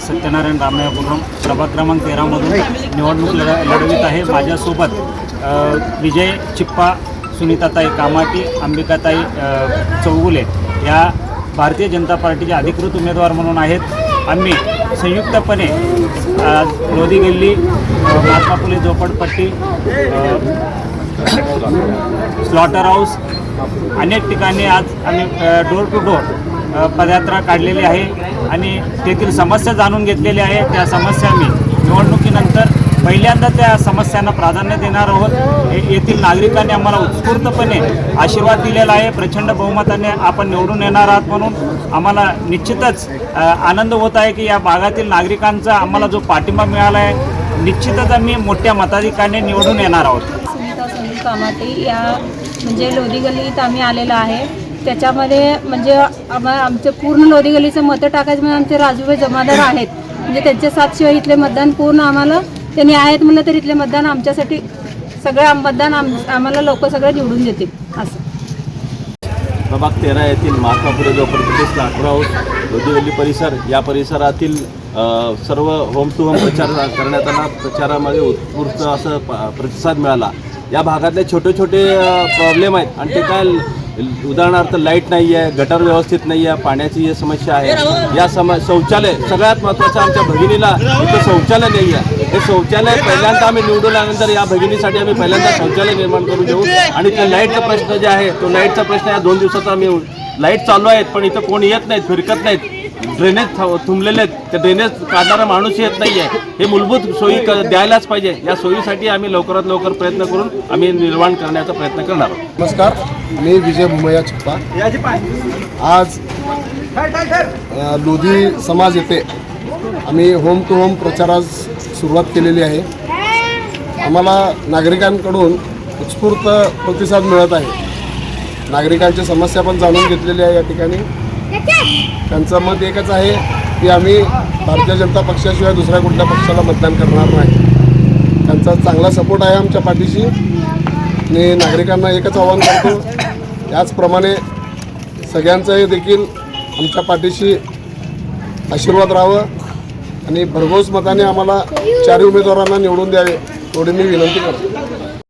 सत्यनारायण रामय्या गुरुम प्रभाग क्रमांक 13 मधून निवडणूक लढवित आहे। माझ्यासोबत विजय चिप्पा, सुनीताताई कामाटी, अंबिकाताई चौगुले या भारतीय जनता पार्टीचे अधिकृत उमेदवार म्हणून आहेत। आम्ही संयुक्तपणे लोधी गल्ली, महात्मा फुले झोपडपट्टी, स्लॉटर हाऊस अनेक ठिकाणी आज आम्ही डोर टू डोर पदयात्रा काढलेली आहे आणि तेथील समस्या जाणून घेतलेल्या आहे। त्या समस्या आम्ही निवडणुकीनंतर पहिल्यांदा त्या समस्यांना प्राधान्य देणार आहोत। येथील नागरिकांनी आम्हाला उत्स्फूर्तपणे आशीर्वाद दिलेला आहे। प्रचंड बहुमताने आपण निवडून येणार आहात म्हणून आम्हाला निश्चितच आनंद होत आहे की या भागातील नागरिकांचा आम्हाला जो पाठिंबा मिळाला आहे, निश्चितच आम्ही मोठ्या मताधिक्याने निवडून येणार आहोत। सुनीता कामाटे या म्हणजे लोधी गल्लीत आम्ही आलेलो आहे। त्याच्यामध्ये म्हणजे आमचं पूर्ण लोधी गल्लीचं मतं टाकायचं म्हणजे आमचे राजूभाई जमादार आहेत, म्हणजे त्यांच्या साथशिवाय इथले मतदान पूर्ण आम्हाला त्यांनी आहेत म्हणलं तर इथले मतदान आमच्यासाठी सगळं मतदान आम्हाला लोक सगळं निवडून देतील। असं प्रभाग 13 येथील महात्मा फुले झोपडपट्टी, स्लॉटर हाऊस, लोधी गल्ली परिसर या परिसरातील सर्व होम टू होम प्रचार करण्यात आला। प्रचारामध्ये उत्स्फूर्त असं प्रतिसाद मिळाला। या भागातले छोटे छोटे प्रॉब्लेम आहेत आणि ते काय उदाहरणार्थ लाईट नाही आहे, गटर व्यवस्थित नाही आहे, पाण्याची समस्या आहे, या शौचालय सगळ्यात महत्त्वाचं आमच्या भगिनीला इथं शौचालय नाही आहे। हे शौचालय पहिल्यांदा आम्ही निवडून आल्यानंतर या भगिनीसाठी आम्ही पहिल्यांदा शौचालय निर्माण करून देऊ आणि त्या लाईटचा प्रश्न जे आहे तो लाईटचा प्रश्न या 2 दिवसाचा आम्ही लाईट चालू आहेत पण इथं कोणी येत नाहीत, फिरकत नाहीत, ड्रेनेज तुंबलेले आहेत, त्या ड्रेनेज काढणारा माणूस येत नाही आहे। हे मूलभूत सोयी द्यायलाच पाहिजे। या सोयीसाठी आम्ही लवकरात लवकर प्रयत्न करून आम्ही निर्माण करण्याचा प्रयत्न करणार आहोत। नमस्कार, मी विजय भूमय्या चिप्पा। आज लोधी समाज येथे आम्ही होम टू होम प्रचारास सुरुवात केलेली आहे। आम्हाला नागरिकांकडून उत्स्फूर्त प्रतिसाद मिळत आहे। नागरिकांची समस्या पण जाणून घेतलेली आहे। या ठिकाणी त्यांचं मत एकच आहे की आम्ही भारतीय जनता पक्षाशिवाय दुसऱ्या कुठल्या पक्षाला मतदान करणार नाही। त्यांचा चांगला सपोर्ट आहे आमच्या पाठीशी। मी नागरिकांना एकच आवाहन करतो, याचप्रमाणे सगळ्यांचंही देखील आमच्या पाठीशी आशीर्वाद राहावं आणि भरघोस मताने आम्हाला 4 उमेदवारांना निवडून द्यावे एवढी मी विनंती करतो।